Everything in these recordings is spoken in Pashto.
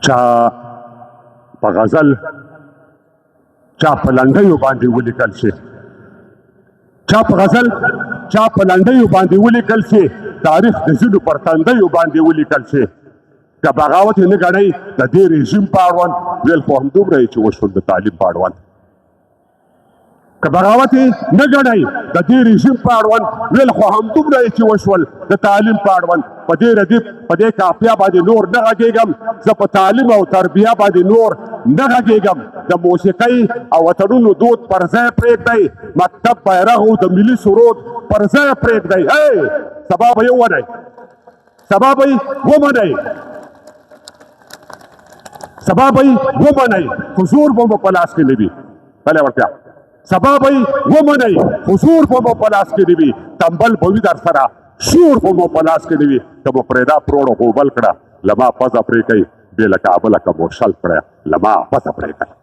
چا په غزل چا په لنډیو باندې ولیکل شي چا په غزل چا په لنډیو باندې ولیکل شي تاریخ د ځینو پر تندیو باندې ولیکل شي که بغاوت یې نه ګڼئ د دې رژیم په اړوند ویل خو همدومره یې چې وشول د تعلیم په اړوند که بغاوت یې نه ګڼئ د دې رژیم په اړوند ویل خو همدومره یې چې وشول د تعلیم په اړوند په دې ردیف په دې کافیه باندې نور نه غږېږم زه په تعلیم او تربیه باندې نور نه غږېږم د موسیقۍ او وطنونو دود پر ځای پرېږدئ مکتب بیرغ او د ملي سرود پر ځای پرېږدئ سبا به یې ومنئ سبا به یې ومنئ سبا به یې ومنئ حضور به مو په لاس کې نه وي بله ورتیا سبا به یې ومنئ حضور به مو په لاس کې نه وي تنبل به وي در سره شور به مو په لاس کې نه وي که مو پرېدا پروړو غوبل کړه له ما پزه پرې کوي بې له کابله که مو شل کړه له ما پزه پرې کوي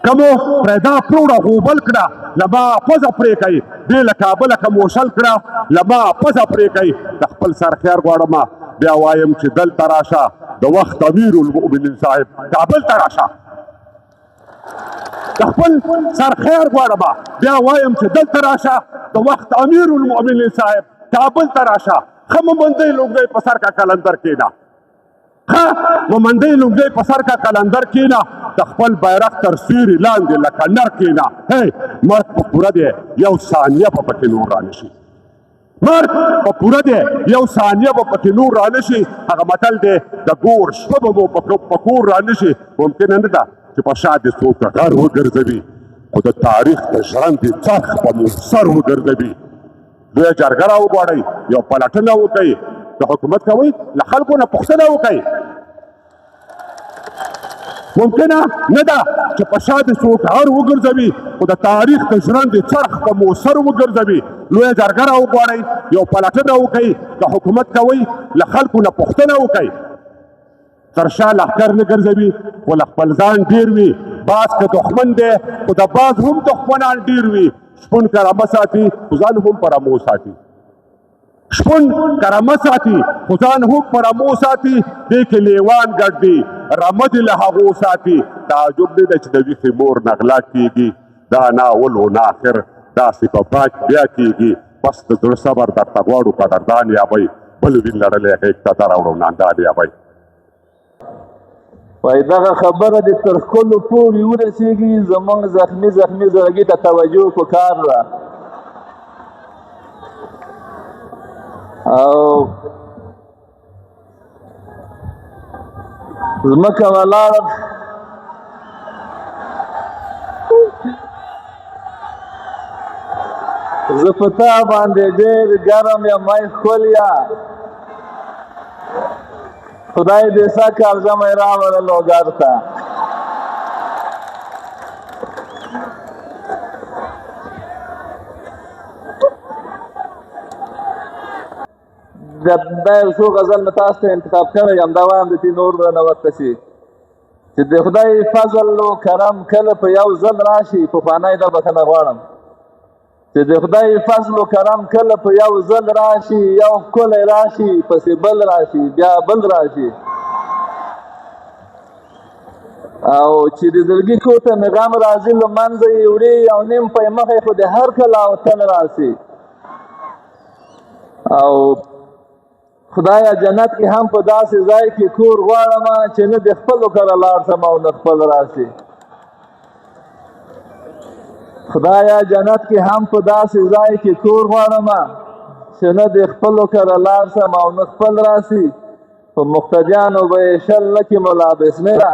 که مو پرېدا پروړه غوبل کړه له ما پزه پرې کوي بې له کابله که مو شل کړه له ما پزه پرې کوي د خپل سر خیر غواړم بیا وایم چې دلته راشه د وخت امیر المؤمنین صاحب کابل ته راشه د خپل سر خیر غواړم بیا وایم چې دلته راشه د وخت امیر المؤمنین صاحب کابل ته راشه ښه مومندۍ لوګۍ په سر کا کلندر کېنه ښه مومندۍ لوګۍ په سر کا کلندر کېنه د خپل بیرغ تر سیوري لاندې لکه نر کېنه مرګ په پوره دی یو ثانیه به پکې نور رانشي مرګ په پوره دی یو ثانیه به پکې نور رانشي هغه متل دی د ګور شپه به مو په کور رانشي ممکنه نه ده چې په شا دې څوک غر وګرځوي خو د تاریخ د ژرندې څرخ به مو سر وګرځوي لویه جرګه راوغواړئ یو پلټنه وکئ د حکومت کوئ له خلکو نه پوښتنه وکئ ممکنه نه ده چې په شا دې څوک غر وګرځوي خو د تاریخ د ژرندې څرخ به مو سر وګرځوي لویه جرګه راوغواړئ یو پلټنه وکئ که حکومت کوئ له خلکو نه پوښتنه وکئ تر شا لښکر نه ګرځوي خو له خپل ځان ډېر وي باز که دښمن دی خو د باز هم دښمنان ډېر وي شپون کرامه ساتي خو ځان هم پر امو ساتي شپون کرامه ساتي خو ځان هم پر امو ساتي دې کې لیوان ګډ دي رمه دې له هغو ساتي تعجب نه ده چې د ویښې مور نه غلا کېږي دا ناول و نه آخر داسې په باج بیا کېږي بس د زړه صبر درته غواړو قدردان یابئ بل وین لړلی غېږ ته دراوړو ناندان یابئ وای دغه خبره د تر ښکلو پورې ورسېږي زموږ زخمي زړګي ته توجه پکار ده او ځمکه ولاړه زه په تا باندې ډېر ګرم یم ای ښکليه خدای دې سږ زمی راوړه لوګر ته دا یو څو غزل مې تاسو ته انتخاب کړی یم دا وایم د دې نور نه ورته شي چې د خدای فضل و کرم کله په یو ځل راشي پخوانی در بخښنه غواړم چې د خدای فضل و کرم کله په یو ځل راشي یو ښکلی راشي پسې بل راشي بیا بل راشي او چې د زړګي کوته مې غم راځي له منځه یې وړي او نیم په یې مخې خو د هر کله او تل راشي او خدایه جنت کې هم په داسې ځای کې کور غواړم چې نه د خپلو کره لاړ شم او نه خپل راشي خدایا جنت کې هم په داسې ځای کې کور غواړم چې نه د خپلو کره لاړ شم او نه خپل راسي په مقتدیانو به یې شل نه کړي ملا بسمله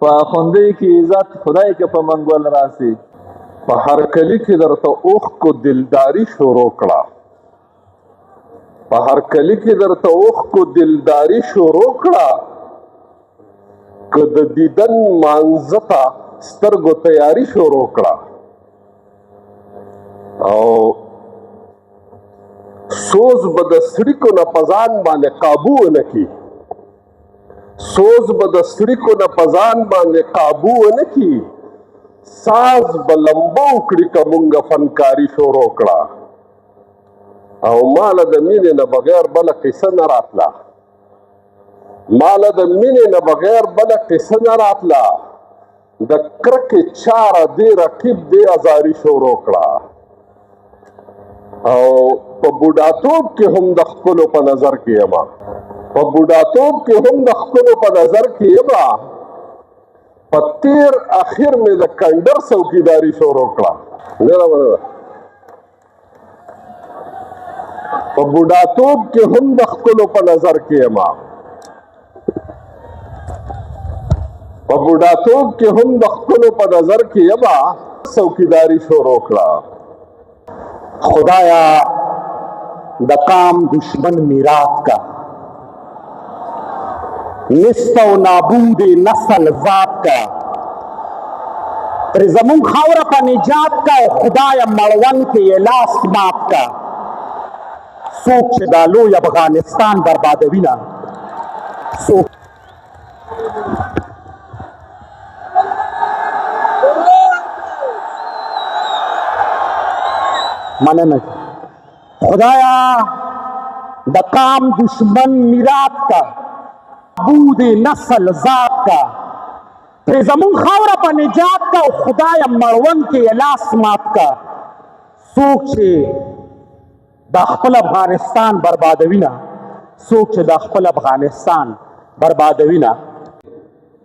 په اخوندۍ کې عزت خدای که په منګول راسي په هر کلي کې درته اوښکو دلداري شروع کړه په هر کلي کې درته اوښکو دلداري شروع کړه که د دیدن مانځه ته سترګو تیاري شروع کړه او سوز به د سړیکو نه په ځان باندې قابو ونه کړي سوز به د سړیکو نه په ځان باندې قابو ونه کړي ساز به لمبه وکړي که مونږ فنکاري شروع کړه او ماله د مینې نه بغیر بله قصه نه راتله ماله د مینې نه بغیر بله قصه نه راتله. د کرکې چاره دې رقیب دې ازاري شروع کړه او په بوډاتوب کې هم د خپلو په نظر کې یمه په نظر کې یمه په تیر اخر مې د کنډر څوکیداري شروع کړه. په بوډاتوب کې هم د خپلو په نظر کې یمه څوکیداري شروع کړه. خدایا د قام دشمن میراث کا نست و نابود نسل ذات کا پر زمون خاور په نجات کا خدایا مړون کې لاس مات کا څوک چې دا لوی افغانستان بربادوي نه څوک مننه خدایا د قام دشمن میراث کا بود نسل ذات کا پر زمون خاور په نجات کا خدایا مړون کې لاس مات کا څوک چې د خپل افغانستان بربادوي نه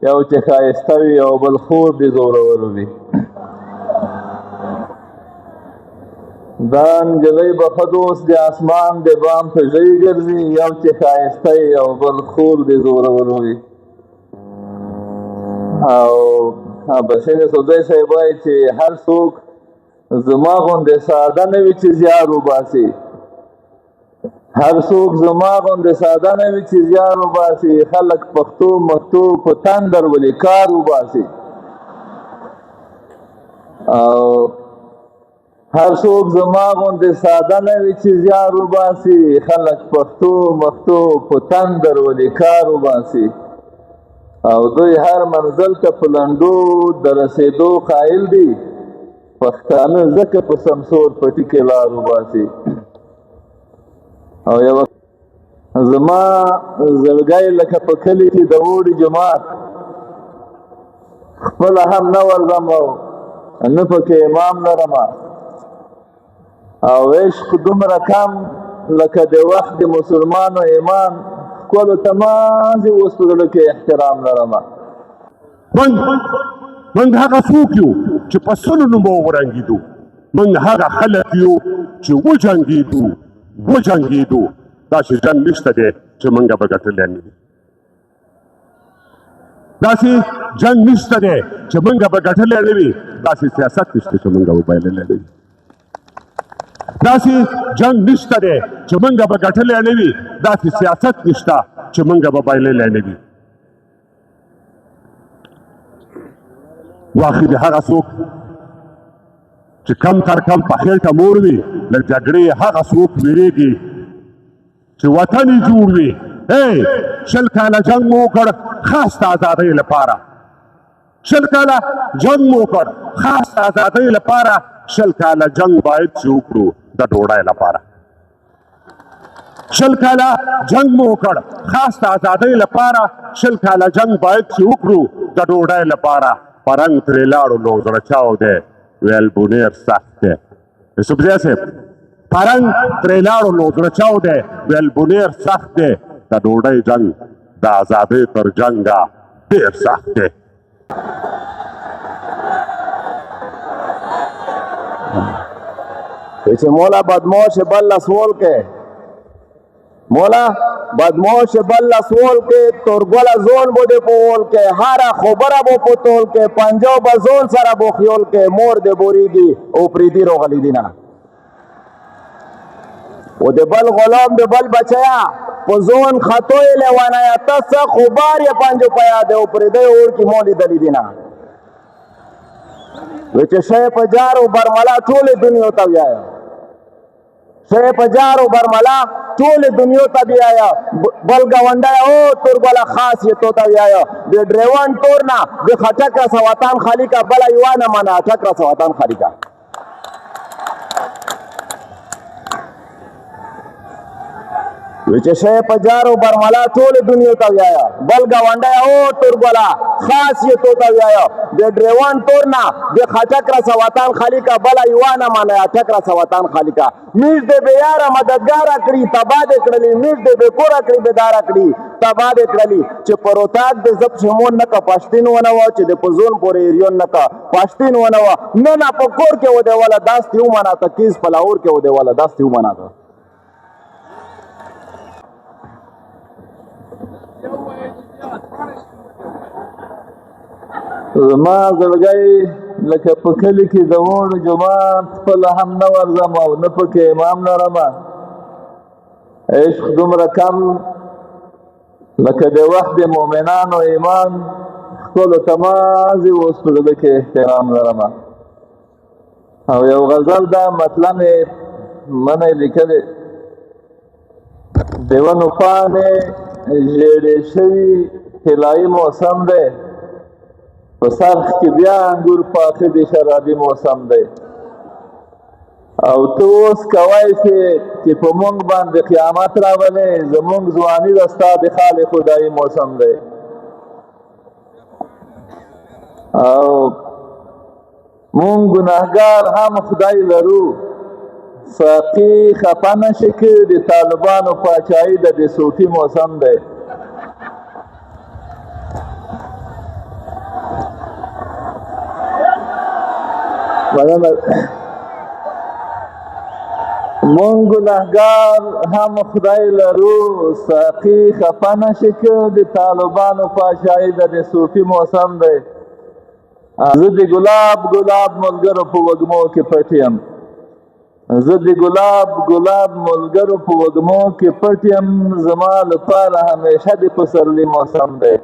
یو چې ښایسته وي او بل خور دې زورور وي. دا نجلۍ به ښه دوست د اسمان د بام په ژۍ ګرځي یو چې ښایسته وي او بل خور دې زورور وي. او بسنې سودی صاحب وایي چې هر څوک زما غوندې ساده نه وي چې زیار وباسي خلک پښتو مښتو په تندر ولې کار وباسي او هر څوک زما غوندې ساده نه وي چې زیار وباسي خلک پښتو مښتو په تندر ولې کار وباسي او دوی هر منزل ته په لنډو د رسېدو قایل دي پښتانه ځکه په سمسور پټي کې لار وباسي. او یو زما زړګی لکه په کلي کې د اوړي جماعت خپله هم نه ورځم او نه پکې امام لرمه او عشق دومره کم لکه د وخت د مسلمانو ایمان ښکلو ته مازې اوس په زړه کې احترام لرمه. موږ هغه څوک یو چې په سلو نومو ورنګېدو موږ هغه خلک یو چې وجنګېدو داسې جنګ نشته دی چې موږ به ګټلی نه وي داسې سیاست نشته چې موږ به بایللی نه وي داسې جنګ نشته دی چې موږ به ګټلی نه وي داسې سیاست نشته چې موږ به بایللی نه وي. واخې د هغه څوک چې کم تر کم په خېټه مور وي له جګړې هغه څوک ویرېږي چې وطن یې جوړ وي. 20 کاله جنګ مو وکړ خاص د ازادۍ لپاره 20 کاله جنګ مو وکړ خاص د ازادۍ لپاره 20 کاله جنګ باید چې وکړو د ډوډۍ لپاره 20 کاله جنګ مو وکړ خاص د ازادۍ لپاره 20 کاله جنګ باید چې وکړو د ډوډۍ لپاره پرنګ ترې لاړو نو زړه چاو دی ویل بونیر سخت دی. یوسفزی صاحب پرنګ ترې لاړو نو زړه چاو دی ویل بونیر سخت دی د ډوډۍ جنګ د ازادۍ تر جنګه ډېر سخت دی. چې مولا بدمعاش بل لسول کې تورګله زون بو دې پول کې هره خبره بو پتول کې پنجو بزون سره بو خیول کې مور دې بوریږي او پریدي روغلی دینا او دې بل غلام دې بل بچیا په زون خطوې لیوانه یا تس خبر یې پنجو پیا دې او پریدي اور کې مولي دلی دینا وچ شې پجارو برملا ټول دنیا ته ویایا شې پجارو برملا ټول دنیا ته بیایا بل گاونډه او تورګله خاص یې تو ته ویایا د ډریوان تورنا د خټک را سواتان خالی کا بل ایوانه منا ټک را سواتان خالی کا وی چې شی په جارو برملا ټول دنیا ته ویایا بل ګاونډی او تورګلا خاص یې تو ته ویایا د ډریوان تور نه د خټک را سواتان خالقا بل ایوانه مانه اټک را سواتان خالقا میز دې به یار مددگار کړی تبا دې کړلی میز دې به کور کړی بدار کړی تبا دې کړلی چې پروتاک دې زب شمون نه کا پښتین ونه و چې د پزون پورې ایریون نه کا پښتین ونه و نه په کور کې و دې ولا داس یو معنا ته کیس پلاور کې و دې ولا داس یو معنا ته زما زړګی لکه په کلي کې د وړو جومات خپله هم نه ورځم او نه پکې امام لرمه عشق دومره کم لکه د وخت د مؤمنانو ایمان ښکلو ته مازې اوس په زړه کې احترام لرمه او یو غزل دا مطلب یې منی لیکلی د ونو پاڼې ژیړې شوي طلایي موسم دی په سرخ کې بیا انګور پاخه د شرابي موسم دی او ته اوس کوای چې په مونږ باندې قیامت راولې زمونږ ځواني د ستا د خال خدایي موسم دی او مونږ ګناهګار هم خدای لرو ساقي خفه نشي که د طالبانو پاچاهي د صوفي موسم دی مونږ ګناهګار هم خدای لرو ساقي خفه نشي که د طالبانو پاچاهي د صوفي موسم دی زه د ګلاب ملګرو په وږمو کې پټ یم زه د ګلاب ملګرو په وږمو کې پټ یم زما لپاره همیشه د پسرلي موسم دی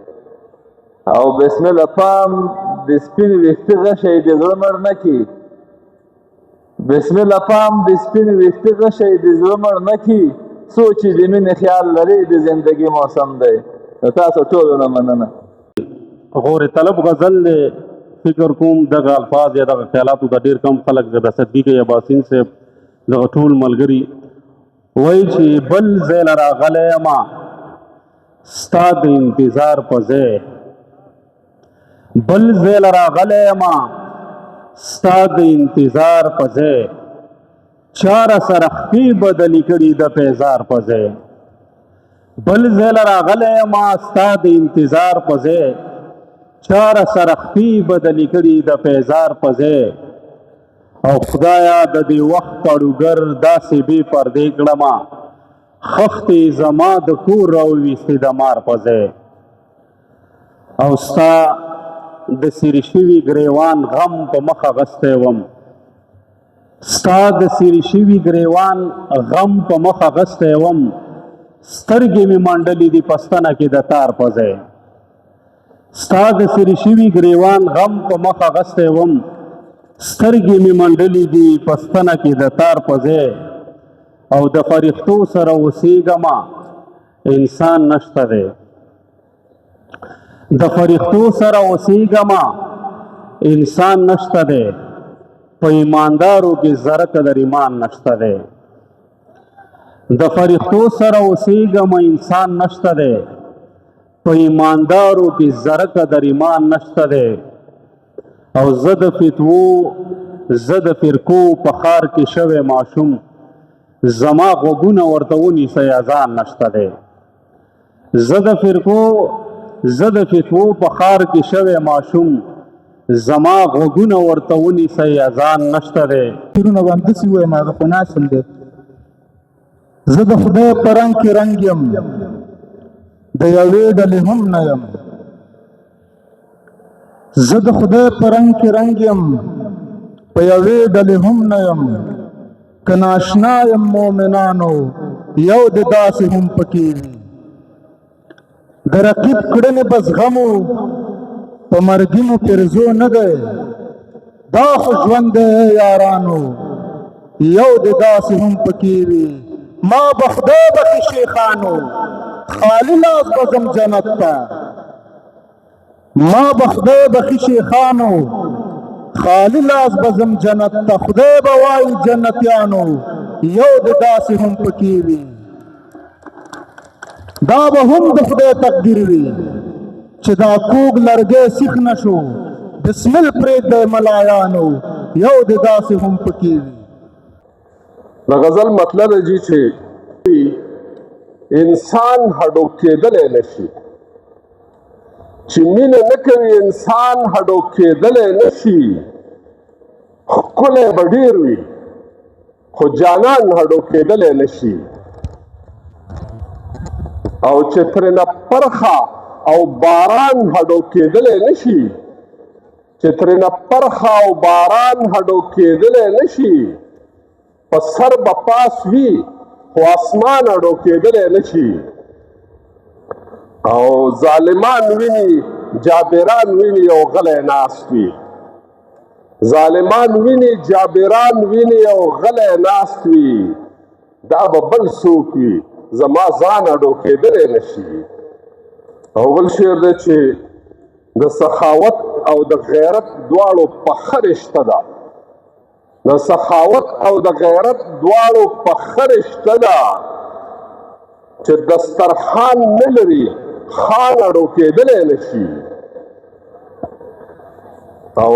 او بسم الله پام د سپین ویښته غشی د زړه مړ نه کي بسم الله پام د سپین ویښته غشی د زړه مړ نه کي څوک چې د مینې خیال لري د زندګي موسم دی تاسو ټولو نه مننه غور طلب غزل فکر کوم دغه الفاظ یا دغه خیالاتو د ډیر کم خلک د صدیق یاسین صاحب دغه ټول ملګري وایي چې بل ځای له راغلی یمه ستا د انتظار په ځای بل ځای له راغلی یمه ستا د انتظار په ځای چا راسره خپې بدلې کړي د پیزار په ځای بل ځای له راغلی یمه ستا د انتظار په ځای چار سرختی بدلی کړي د پیزار په ځای او خدایا د دې وخت اړوګر داسې بې پردې کړمه خښتې زما د کور راوویستې د مار په ځای او ستا د سیرې شوي ګریوان غم په مخ اغستی وم ستا د سیرې شوي ګریوان غم په مخ اغستی وم سترګې مې منډلې دي په ستنه کې د تار په ځای ستا د سیرې شوي ګریوان غم په مخ اغستی وم سترګې مې منډلې دي په ستنه کې د تار په ځای او د فرښتو سره اوسېږمه انسان نشته دی د فرښتو سره اوسېږمه انسان نشته دی په ایماندارو کې ذره قدر ایمان نشته دی د فرښتو سره اوسېږمه انسان نشته دی په ایماندارو کې ذره قدر ایمان نشته دی او زه د فتوو زه د فرقو په ښار کې شوی ماشوم زما غوږونه ورته ونیسئ اذان نشته دی زه د فتوو په ښار کې شوی ماشوم زما غوږونه ورته ونیسئ اذان نشته دی ترونه باندې داسې ووایم هغه خو ناسم دی زه د خدای په رنګ کې رنګ یم د یوې ډلې هم نه یم زه د خدای په رنګ کې رنګ یم په یوې ډلې هم نه یم که ناشنا یم مومنانو یو د داسې هم پکې وي د رقیب کړنې بس غمو په مرګي مو پرزو نه دی دا خو ژوند دی یارانو یو د داسې هم پکې وي ما به خدای بخي شیخانو خالی لاس بزم جنت تا ما به خدای بخي شیخانو خالی لاس بزم جنت تا خدای به وایي جنتیانو یو د داسې هم پکې وي دا به هم د خدای تقدیر وي چې دا کوږ لرګی سیخ نه شو بسمل پرېږدی ملایانو یو د داسې هم پکې وي د غزل مطلب دی چې انسان هډو کېدلی نشي چې مینه نه کوي انسان هډو کېدلی نشي ښکلی به ډېر وي خو جانان هډو کېدلی نشي او چې ترېنه پرخه او باران هډو کېدلی نشي چې ترېنه پرخه او باران هډو کېدلی نشي په سر به پاس وي خو اسمان هډو کېدلی نشي او ظالمان ویني جابران ویني او غلی ناست وي ظالمان ویني جابران ویني او غلی ناست وي دا به بل څوک وي زما ځان هډو کېدلی نشي او بل شعر دی چې د سخاوت او د غیرت دواړو پخه رشته ده د سخاوت او د غیرت دواړو پخه رشته ده چې دسترخوان نه لري خان هډو کېدلی نشي او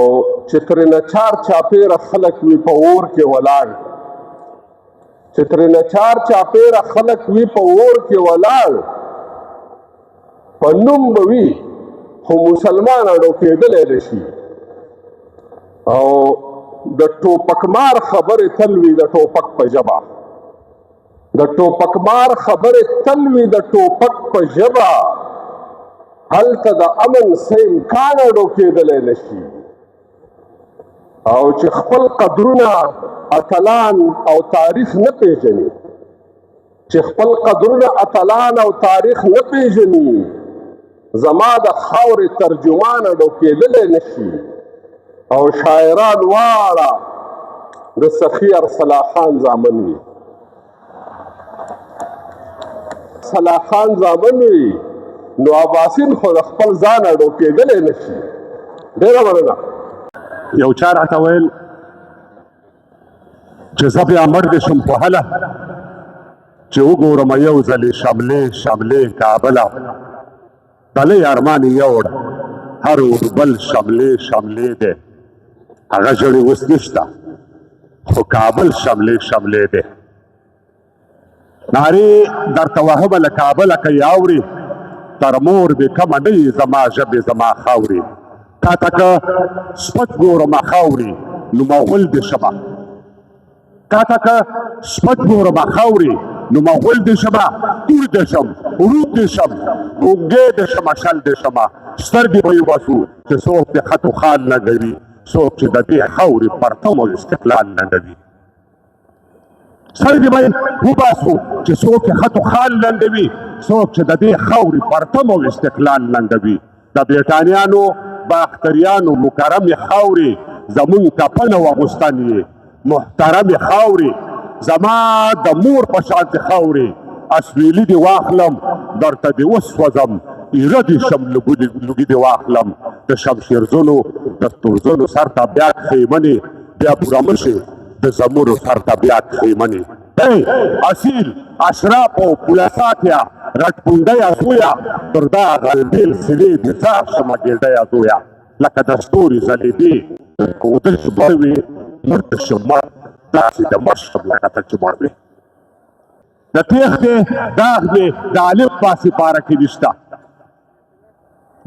چې ترېنه چار چاپېره خلک وي په اور کې ولاړ چې ترېنه چار چاپېره خلک وي په اور کې ولاړ په نوم به وي خو مسلمان هډو کېدلی نشي او د ټوپکمار خبرې تل وي د ټوپک په ژبه د ټوپکمار خبرې تل وي د ټوپک په ژبه هلته د امن څه امکان هډو کېدلی نشي او چې خپل قدرونه اتلان او تاریخ نه پیژني چې خپل قدرونه اتلان او تاریخ نه پیژني زما د خاورې ترجمان هډو کېدلی نشي او شاعران واړه د سخي ارسلا خان زامن وي ارسلا خان زامن وي نو اباسین خو د خپل ځان هډو کېدلی نشي ډېره مننه یو چا راته ویل چې زه بیا مړ دې شم په هله چې وګورم یو ځلې شملې شملې کابله بلې ارمان یې یوړ هر اوربل شملې شملې دی هغه ژړې اوس نشته خو کابل شملې شملې دی نارې درته وهمه له کابله که یې اوري تر مور دې کمه نه یي زما ژبې زما خاورې تا ته که سپک ګورمه خاورې نو مغول دې شمه تا ته که سپک ګورمه خاورې نو مغول دې شمه تور دې شم ورود دې شم ګونګې دې شمه شل دې شمه سترګې به یې وباسو چې څوک دې خط و خال لنډوي څوک چې د دې خاورې پرتم او استقلال لنډوي سترګې به یې وباسو چې څوک یې خط و خال لنډوي څوک چې د دې خاورې پرتم او استقلال لنډوي د برټانیانو باختریانو مکرمې خاورې زمونږ کفن او اغوستن یې محترمې خاورې زما د مور په شانتې خاورې اسویلي دې واخلم درته دې وسوځم ایره دې شم لوګي دې واخلم د شمشیرزنو د تورزنو سر ته بیا خیمنې بیا پوره مشي د زمورو سر ته بیا خیمنې اصیل اشراف او پولساتیا رټپونډیا زویا تر دا غلبیل سلې دې ځار شمه ګېډیا زویا لکه د ستوري ځلېدې کوتل چې مړ وي مړ ته شم مړ داسې د مړ شم لکه ته چې مړ وي د تېښتې داغ مې د الف با سپاره کې نشته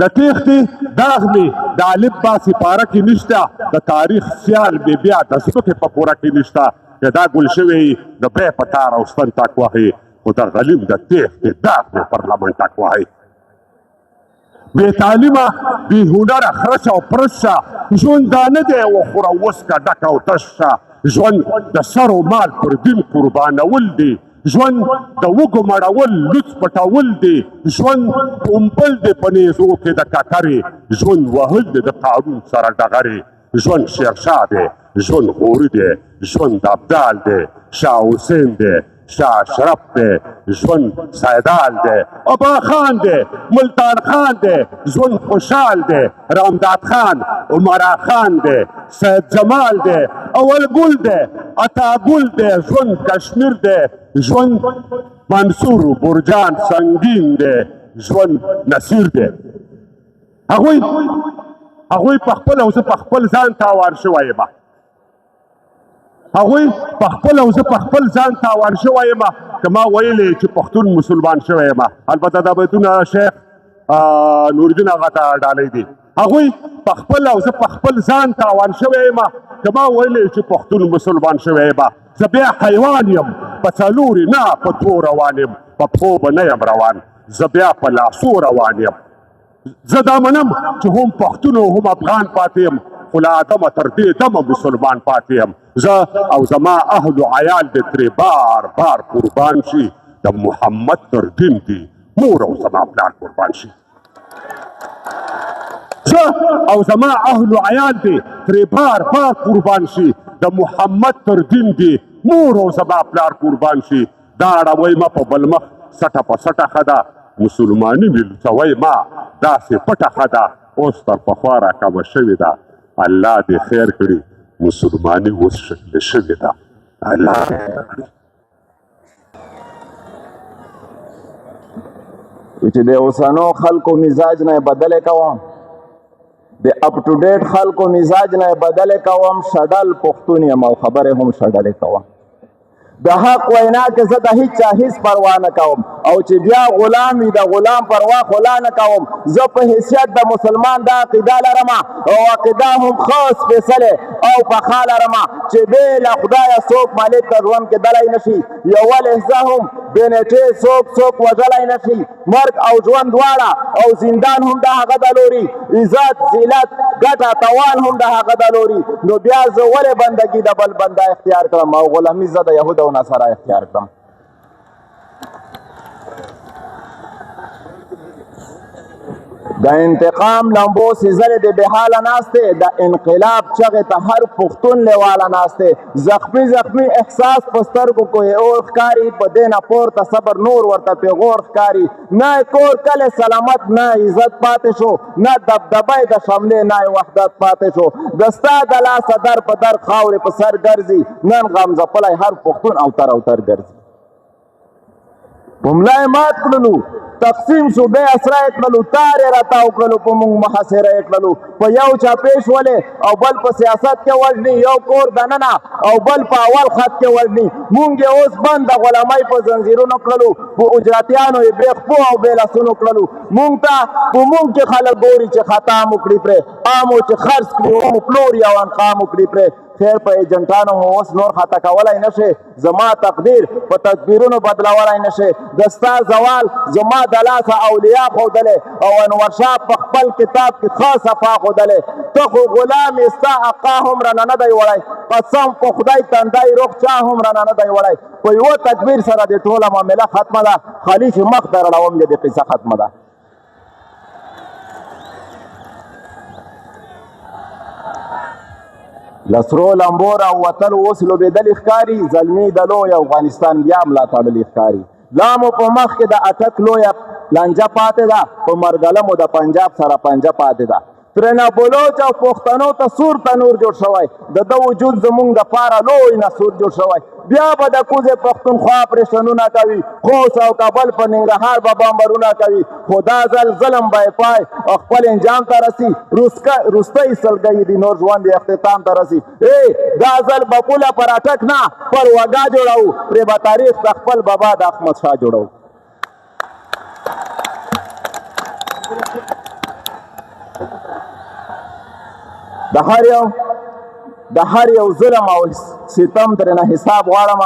د تېښتې داغ مې د الف با سپاره کې نشته د تاریخ سیال مې بیا د ځمکې په کوره کې نشته که دا ګل شوی د بیې په تار او ستن ټک وهي خو د غلیم د تېښتې داغ مې پرلمن ټک وهي بې تعلیمه بې هنره خرس او پرسه ژوند دا نه دی وخوره وسکه ډک او تش شه ژوند د سر و مال پر دین قربانول دی ژوند د وږو مړول لوڅ پټول دی ژوند پومپل دی په نیزو کې د ککرې ژوند وهل دی د قانون سره ډغرې ژوند شیرشاه دی ژوند غوري دی ژوند ابدال دی شاه حسین دی شاه اشرف دی ژوند سیدال دی ابا خان دی ملتان خان دی ژوند خوشحال دی رامداد خان عمرا خان دی سید جمال دی اول ګل دی عطا ګل دی ژوند کشمیر دی ژوند منصور برجان سنگین دی ژوند نصیر دی هغوی په خپل او زه په خپل ځان تاوان شوی یم هغوی په خپل او زه په خپل ځان تاوان شوی یم که ما ویلې چې پښتون مسلمان شوی یم البته دا بیتونه شیخ نورالدین هغه ته ډالۍ دي هغوی په خپل او زه په خپل ځان تاوان شوی یم که ما ویلې چې پښتون مسلمان شوی یم زه بیا حیوان یم په څلوري نه په دوو روان یم په پښو به نه یم روان زه بیا په لاسو روان یم زه دا منم چې هم پښتون او هم افغان پاتې یم خو له آدمه تر دې دمه مسلمان پاتې یم زه او زما اهل و عیال دې ترې بار بار قربان شي د محمد تر دین دي مور او زما پلار قربان شي زه او زما اهل و عیال دې ترې بار بار قربان شي د محمد تر دین دي مور او زما پلار قربان شي دا اړوی ما په بل مخ سټه په سټه ښه ده مسلماني مې لوڅوی ما داسې پټه ښه ده اوس تر پخوا راکمه شوې ده الله دې خیر کړي مسلماني اوس شکل شوې ده الله چې د اوسانو خلکو مزاج نه بدل کوم د اپ ټو ډیټ خلکو مزاج نه بدل کوم شډل پښتون یم او خبره هم شډل کوم د حق وینا کې زه د هیڅ چا هیڅ پروا نه کوم او چې بیا غلام وي د غلام پروا خلا نه کوم زه په حیثیت د مسلمان دا عقیده لرم او عقیده هم خاص فیصله او په خا لرم چې بې له خدایه څوک مالک ته ژوند کېدلی نه شي یوه لحظه هم بې نټې څوک وژلی نه شي مرګ او ژوند دواړه او زندان هم د هغه د لوري عزت ذلت ګټه توان هم د هغه د لوري نو بیا زه ولې بندګي د بل بنده اختیار کړم او غلامي زه د یهود او نصارا اختیار کړم د انتقام لمبو سیزلې د بحاله ناسته د انقلاب چغې ته هر پښتون لیواله ناسته زخمی احساس په سترګو کوی اور ښکاري په دې نه پورته صبر نور ورته پیغور ښکاري نه کور کله سلامت نه عزت پاتې شو نه دبدبه د شملې نه وحدت پاتې شو د ستا د لاسه در په در خاورې په سر ګرځي نن غم ځپلی هر پښتون اوتر ګرځي په ملا یې مات کړلو تقسیم شو بے اسرا کړلو تارې راتاو کړلو په موږ محاصره کړلو په یو چاپېش ولې او بل په سیاست کې وژني یو کور دننه او بل په اول خط کې وژني موږ یې اوس بند د غلامۍ په زنځیرونو کړلو په اجراتیانو یې بې خپو او بې لاسونو کړلو موږ ته په موږ کې خلک ګوري چې خطا مو کړي پرې عامو چې خرڅ کړي مو پلور یا انقام مو کړي پرې خیر په ایجنټانو مو اوس نور خطا کولی نه شي زما تقدیر په تدبیرونو بدلولی نه شي د ستا زوال زما د لاسه اولیاء ښودلی او انورشاه په خپل کتاب کې ښه صفا ښودلی ته خو غلام یې ستا اقا هم رانه نه دی وړی قسم په خدای تندی روغ چا هم رانه نه دی وړی په یوه تدبیر سره د ټوله معامله ختمه ده خلیف مخ ته رړوم د قصه ختمه ده لسرو لمبو راووتل اوس لوبېدلې ښکاري زلمي د لوی افغانستان بیا ملا تړلې ښکاري لا مو په مخ کې د اټک لویه لانجه پاتې ده په مرګلمو د پنجاب سره پنجه پاتې ده ترېنه بلوچ او پښتنو ته سور تنور جوړ شوی د ده وجود زموږ دپاره لوی نسور جوړ شوی بیا به د کوزې پښتونخوا اپریشنونه کوي خوست او کابل په ننګرهار به بمبرونه کوي خو دا ځل ظلم به یې پای خپل انجام ته رسي روستی سلګۍ دي نور ژوند یې اختتام ته رسي دا ځل به پوله پر اټک نه پر وګا جوړوو پرې به تاریخ د خپل بابا د احمد شاه جوړوو د هر یو ظلم او ستم ترېنه حساب غواړم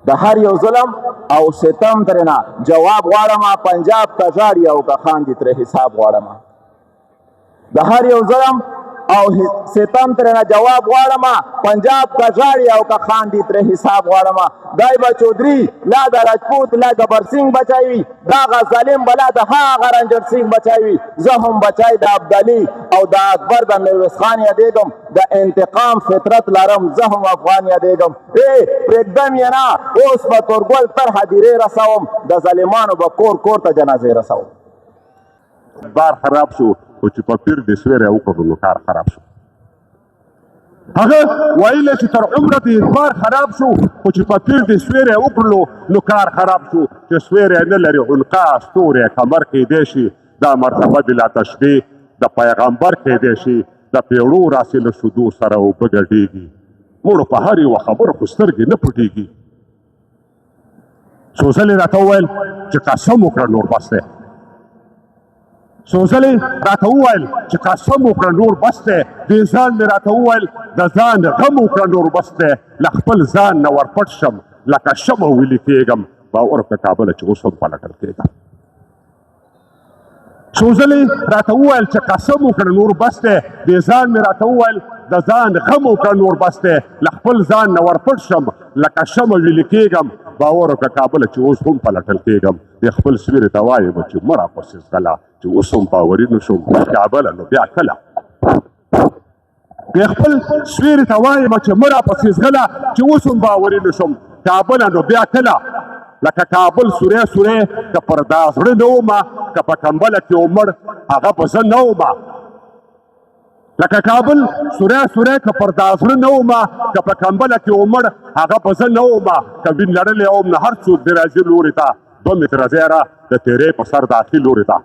د هر یو ظلم او ستم ترېنه جواب غواړم پنجاب ته ژاړي او که خاندي ترې حساب غواړم د هر یو ظلم او ستم ترېنه جواب غواړم پنجاب ته ژاړي او که خاندي ترې حساب غواړم دای به چودري لا د راجپوت لا گبر سنګ بچای وي دغه ظالم به لا د هغه رنجر سنګ بچای وي زه هم بچای د ابدالي او د اکبر د میرویس خان یادېږم د انتقام فطرت لرم زه هم افغان یادېږم پرېږدم یې نه اوس به تورګل تر هدیرې رسوم د ظالمانو به کور ته جنازې رسوم بار خراب شو خو چې په پیر د سویری وکړو نو کار خراب شو هغه ویل چې تر عمره دې اعتبار خراب شو خو چې په پیر دې سویری وکړلو نو کار خراب شو چې سویری نه لري عنقا ستوری کمر کیدی شي دا مرتبه بلا تشبیه د پیغمبر کیدی شي د پیړو راسې له شیدو سره اوبه ګډېږي مړو په هر یوه خبره خو سترګې نه پټېږي څو ځلې راته وویل چې قسم وکړه نور بس دی څو ځلې راته وویل چې قسم وکړه نور بس دی دې ځان مې راته وویل د ځان غم وکړه نور بس دی له خپل ځان نه ورپټ شم لکه شمع ویلې کېږم باور وکړه کابله چې اوس هم پلټل کېږم څو ځلې راته وویل چې قسم وکړه نور بس دی دې ځان مې راته وویل د ځان غم وکړه نور بس دی له خپل ځان نه ورپټ شم لکه شمع ویلې کېږم باور وکړه کابله چې اوس هم پلټل کېږم د خپل سویرې ته وایم چې مه راپسې ځغله چې اوس هم باوري نه شوم کابله نو بیا کله د خپل سویرې ته وایم چې مه راپسې ځغله چې اوس هم باوري نه شوم کابله نو بیا کله لکه کابل سوری سوری که پر دا زړه نه ومه که په کمبله کې عمر هغه به زه نه ومه لکه کابل سوری سوری که پر دا زړه نه ومه که په کمبله کې عمر هغه به زه نه ومه که وین لرلی وم نه هر څوک دې راځي لورې ته 2 متره زیره د تیرې په سر داخلي لورې ته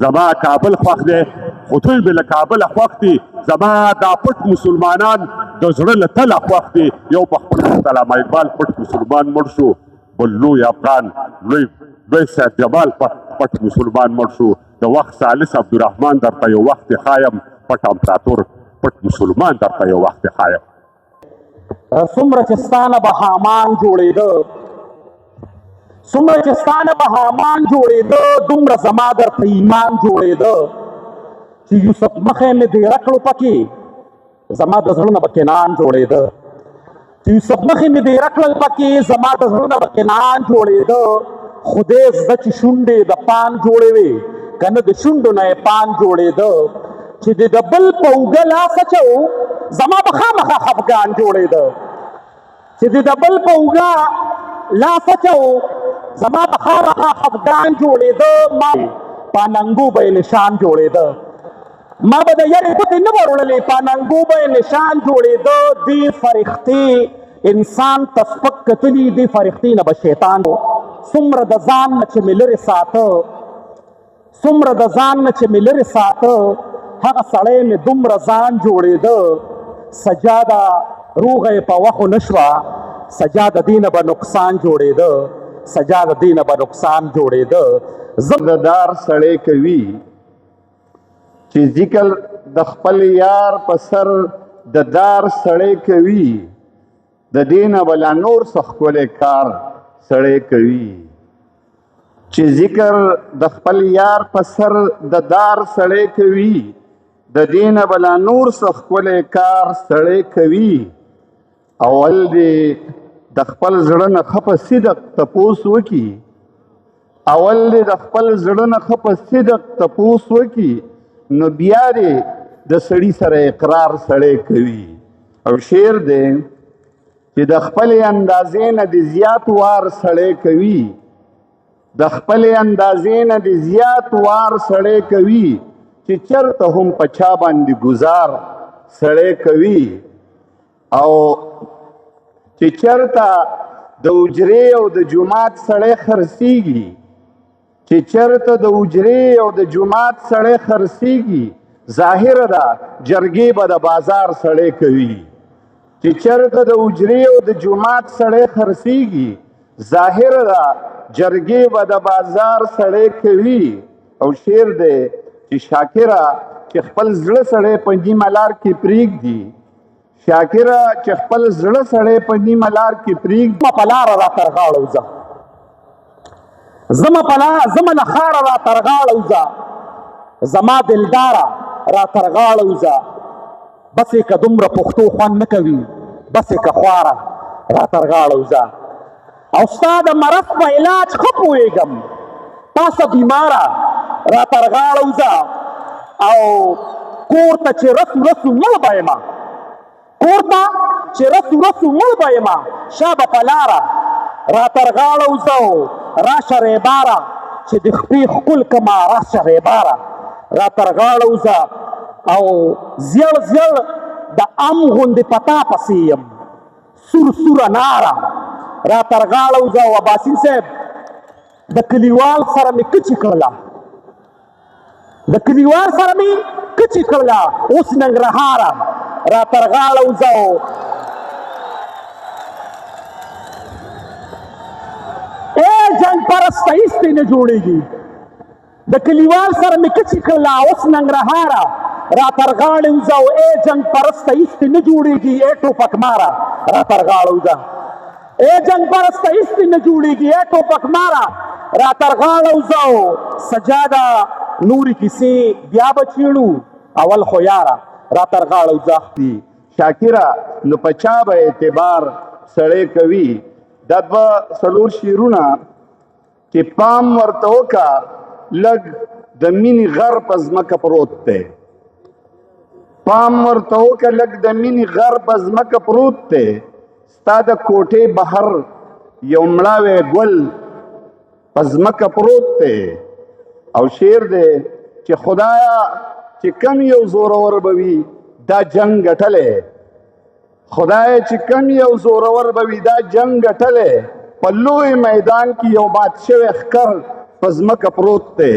زما کابل خوښ دی خو دوی مې له کابله خوښ دي زما دا پټ مسلمانان د زړه له تله خوښ دي یو په خپل علامه اقبال پټ مسلمان مړ شو بل لوی افغان لوی سید جمال پټ مسلمان مړ شو د وخت ثالث عبدالرحمن درته یو وخت خایم پټ امپراتور پټ مسلمان درته یو وخت خایم څومره چې ستانه به حامان جوړېده څومره چې ستانه به حامان جوړېده دومره زما درته ایمان جوړېده چې یوسف مخې مې دیره کړو پکې زما د زړه نه به کنعان جوړېده چې یوسف مخې مې دیره کړل پکې زما د زړه نه به کنعان جوړېده خدای زده چې شونډې د پان جوړې وې که نه د شونډو نه یې پان جوړېده چې د بل په اوږه لاس اچو زما به خامخا خفګان جوړېده چې د بل په اوږه لاس اچو زما به خامخا خفګان جوړېده ما پاننګو به یې نشان جوړېده ما به د یارې ګوتې نه وروړلې پاننګو به یې نشان جوړېده دې فرښتې انسان ته سپک کتلي دې فرښتې نه به شیطان څومره د ځان نه چې مې لرې ساته څومره د ځان نه چې مې لرې ساته هغه سړی مې دومره ځان جوړېده سجاده روغه یې په وخو نه شوه سجاده دې نه به نقصان جوړېده سجاده دې نه به نقصان جوړېده زدار سړی کوي چې ذکر د خپل یار په سر د دار سړی کوي د دې نه بله نور څه ښکلی کار سړی کوي چې ذکر د خپل یار په سر د دار سړی کوي د دې نه بله نور څه ښکلی کار سړی کوي اول دې د خپل زړه نه ښه په صدق تپوس وکړي اول دې د خپل زړه نه ښه په صدق تپوس وکړي نو بیا دې د سړي سره اقرار سړی کوي او شعر دی چې د خپلې اندازې نه د زیات وار سړی کوي د خپلې اندازې نه د زیات وار سړی کوي چې چرته هم په چا باندې گزار سړی کوي او چې چرته د حجرې او د جومات سړی خرڅېږي چې چرته د حجرې او د جومات سړی خرڅېږي ظاهره ده جرګې به د بازار سړی کوي چې چرته د حجرې او د جومات سړی خرڅېږي ظاهره ده جرګې به د بازار سړی کوي او شعر دی چې شاکره چې خپل زړه سړی په نیمه لار کې پرېږدي شاکره چې خپل زړه سړی په نیمه لار کې پرېږدي زما په لاره را تر غاړه وځه زما له ښاره را تر غاړه وځه زما دلداره را تر غاړه وځه بسې که دومره پښتو خوند نه کوي بسې که خواره را تر غاړه وځه او ستا د مرض په علاج ښه پوهېږم تاسه بیماره را تر غاړه وځه او کور ته چې رسو مړ به یم کور ته چې رسو مړ به یم شا به په لاره را تر غاړه وځه راشه ریباره چې د خپې ښکل کړمه راشه ریباره را تر غاړه وځه او زیړ د ام غوندې پتا پسې یم سور سوره ناره را تر غاړه وځه او عباسین صاحب د کلیوال سره مې کچې کړله د کلیوال سره مې کچې کړله اوس ننګرهاره را تر غاړه وځه اے جنگ پرسته ایستی نه جوړېږي د کلیوال سره مې کچې کړله اوس ننګرهاره را تر غاړې وځه اے جنگ پرسته ایستی نه جوړېږي اے ټوپک ماره را تر غاړه وځه اے جنگ پرسته ایستی نه جوړېږي اے ټوپک ماره را تر غاړه وځه سجاده نورې کیسې بیا به چیړو اول خو یاره را تر غاړه وځه شاکره نو په چا به اعتبار سړی کوي دا دوه څلور شعرونه چې پام ورته وکړه لږ د مینې غر په ځمکه پروت دی پام ورته وکړه لږ د مینې غر په ځمکه پروت دی ستا د کوټې بهر یو مړاوی ګل په ځمکه پروت دی او شعر دی چې خدایا چې کم یو زورور به وي دا جنگ ګټلی خدای چې کم یو زورور به وي دا جنگ ګټلی په لوی میدان کې یو مات شوی ښکر په ځمکه پروت دی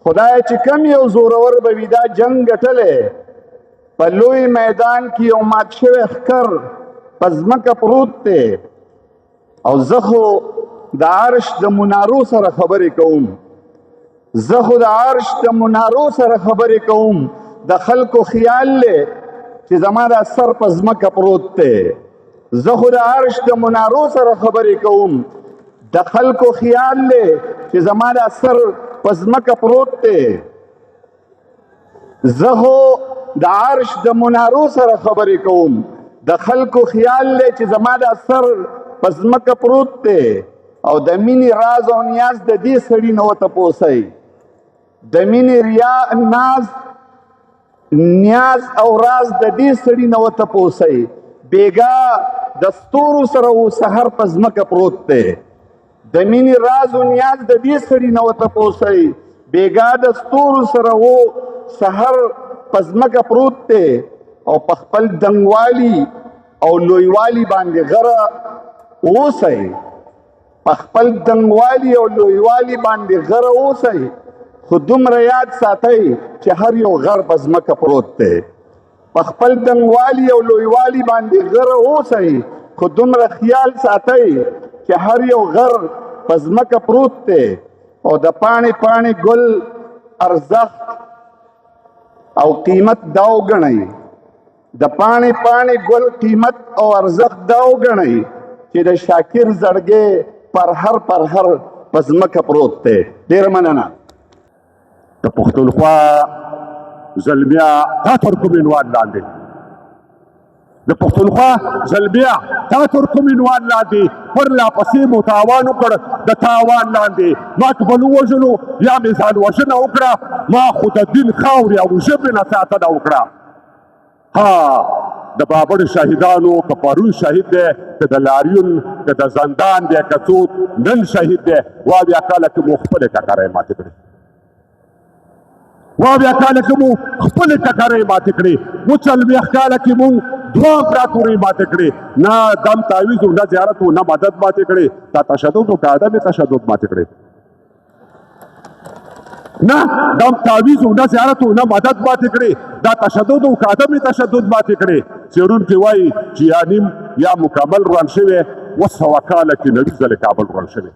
خدای چې کم یو زورور به وي دا جنگ ګټلی په لوی میدان کې یو مات شوی ښکر په ځمکه پروت دی او زه خو د عرش د منارو سره خبرې کوم زه خو د عرش د منارو سره خبرې کوم د خلکو خیال لی چې زما دا سر په ځمکه پروت دی زه خو د عرش د منارو سره خبرې کوم د خلکو خیال لی چې زما دا سر په ځمکه پروت دی زه خو د عرش د منارو سره خبرې کوم د خلکو خیال لی چې زما دا سر په ځمکه پروت دی او د مینې راز او نیاز د دې سړي نه وتپوسئ د مینې نیاز او راز د دې سړي نه وتپوسئ بیګا د ستورو سره و سحر په ځمکه پروت دی د مینې راز او نیاز د دې سړي نه وتپوسئ بیګا د ستورو سره و سحر په ځمکه پروت دی او په خپل دنګوالي او لویوالي باندې غره اوسئ په خپل دنګوالي او لویوالي باندې غره اوسئ خو دومره یاد ساتئ چې هر یو غر په ځمکه پروت دی په خپل دنګوالي او لویوالي باندې غره اوسئ خو دومره خیال ساتئ چې هر یو غر په ځمکه پروت دی او د پاڼې پاڼې ګل ارزښت او قیمت دا وګڼئ د پاڼې پاڼې ګل قیمت او ارزښت دا وګڼئ چې د شاکر زړګی پر هر په ځمکه پروت دی ډېره مننه د پښتونخوا زلمیا تا تر کوم عنوان لاندې د پښتونخوا زلمیا تا تر کوم عنوان لاندې پر لا پسې مو تاوان وکړ د تاوان لاندې ما که بل ووژلو یا مې ځان وژنه وکړه ما خو د دین خاورې او ژبې نه ساتنه وکړه ها د بابړ شهیدانو که پرون شهید دی که د لاریون که د زندان دی که څوک نن شهید دی بیا کاله کې مو خپلې ککرۍ ماتې کړې بیا کاله کې مو خپلې ککرۍ ماتې کړې و 40 کاله کې مونږ 2 امپراتورۍ ماتې کړې نه دم تعویض نه زیارت نه مدد ماتې کړې دا تشدد و که عدم تشدد ماتې کړې نه دم تعویض نه زیارت نه مدد ماتې کړې دا تشدد او که عدم تشدد ماتې کړې څېړونکي وایي چې یا نیم یا مکمل روان شوی 200 کاله کې 90 ځلې کابل روان شوی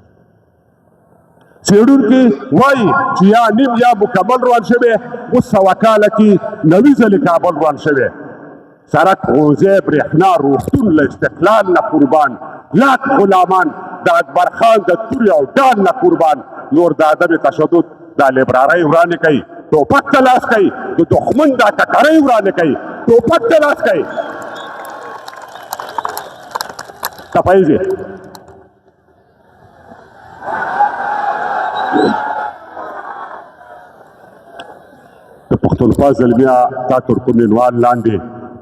څېړونکي وایي چې یا نیم یا مکمل روان شوی 200 کاله کې 90 ځلې کابل روان شوی سړک ښوونځی برېښنا روغتون له استقلال نه قربان لاک غلامان د اکبر خان د تورې او ډال نه قربان نور د عدم تشدد دا لیبرارۍ ورانې کوي ټوپک ته لاس کوي د دښمن دا ککرۍ ورانې کوي ټوپک ته لاس کوي تپایږي د پښتونخوا زلمیا تا تر کوم عنوان لاندې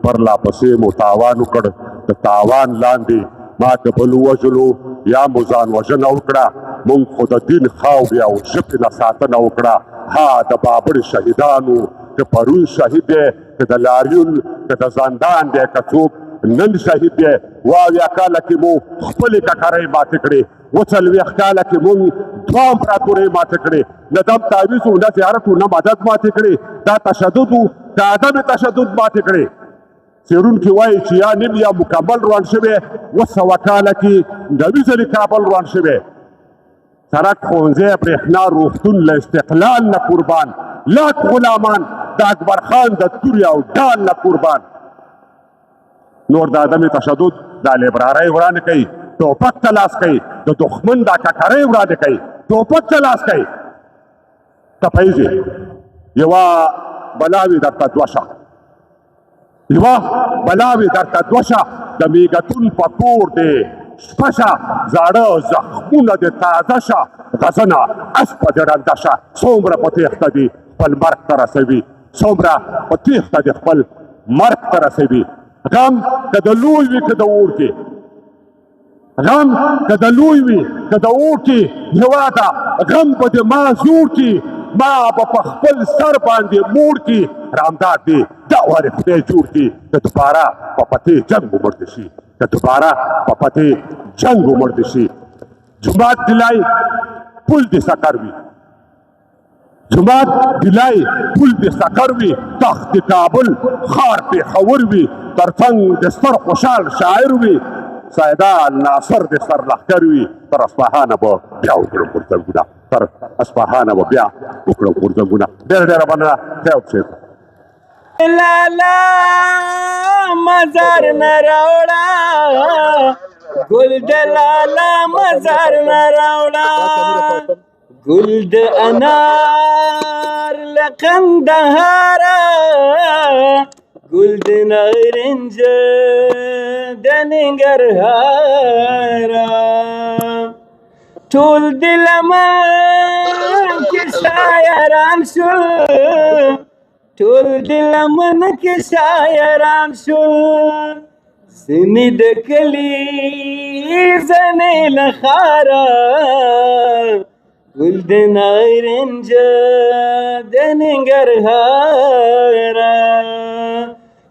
پر لا پسې مو تاوان وکړ د تاوان لاندې ما که بل ووژلو یا مو ځان وژنه وکړه مونږ خو د دین خاورې او ژبې نه ساتنه وکړه ها د بابړ شهیدانو که پرون شهید دی که د لاریون که د زندان دی که څوک نن شهید دی اویا کاله کې مو خپلې ککرۍ ماتې کړې 40 کاله کې مونږ دوه امپراتورۍ ماتې کړې نه دم تعویض و نه زیارت و نه مدد ماتې کړې دا تشدد و د عدم تشدد ماتې کړې څېړونکي وایي چې یا نیم یا مکمل روان شوی 200 کاله کې نوي ځلې کابل روان شوی سړک ښوونځی برېښنا روغتون له استقلال نه قربان لاک غلامان د اکبر خان د تورې او ډال نه قربان نور د عدم تشدد دا لیبرارۍ وړاندې کوي ټوپک ته لاس کوي د دښمن دا ککرۍ وړاندې کوي ټوپک ته لاس کوي ته پوهېږې یوه بلاوې درته دوه شه یوه بلاوې درته دوه شه د میږتون په کور دی شپه شه زاړه زخمونه دې تازه شه غزنه اسپه دې ړنده شه څومره په تېښته دي خپل مرګ ته رسوي څومره په تېښته دې خپل مرګ ته رسوي غم که د لوی وي که د اور کې غم که د لوی وي که د اور کې هېواده غم به د ما زور کې ما به په خپل سر باندې موړ کې رامداد دی دا وارې خدای جوړ کې که دوباره په پتې جنګ ومړده شي که دوباره په پتې جنګ ومړده شي جماعت دلای پل دې سکر وي جماعت دلای پل دې سکر وي تخت کابل ښار پېښور وي ترڅنګ د ستر خوشحال شاعر وي سیدال ناصر د سرلښکر وي تر اصفهانه به بیا وکړم غورځنګونه تر اصفهانه به بیا وکړم غورځنګونه ډېره ډېره مننه خیر اوسئ لالا مزار نه راوړه ګل د لالا مزار نه راوړه ګل د انار له قندهاره ګل د نارنج د ننګرهاره ټول د لمن کې شاعران شول ټول د لمن کې شاعران شول ځینې د کلي ځینې له ښاره ګل د نارنج د ننګرهاره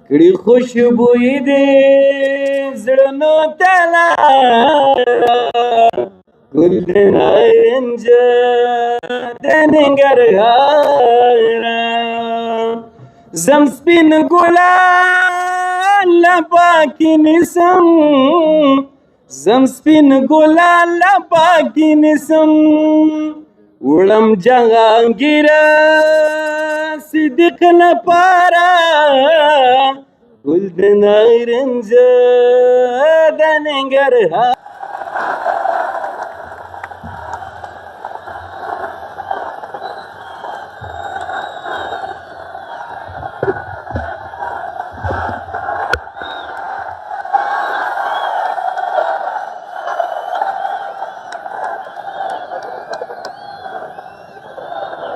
کړي خوشبويي دې زړونو ته لاره ګل د نارنج د ننګرهاره زم سپین ګلان له پاکي نیسم زم سپین ګلان له پاکي نیسم وړم جهانګیره صدیق لپاره ګل د نارنج د ننګرهاره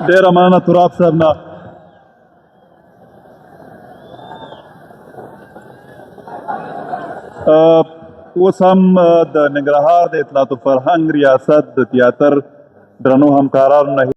ډېره مننه تراب صاحب نه اوس هم د ننګرهار د اطلاعات و فرهنګ ریاست د تیاتر درنو همکارانو نه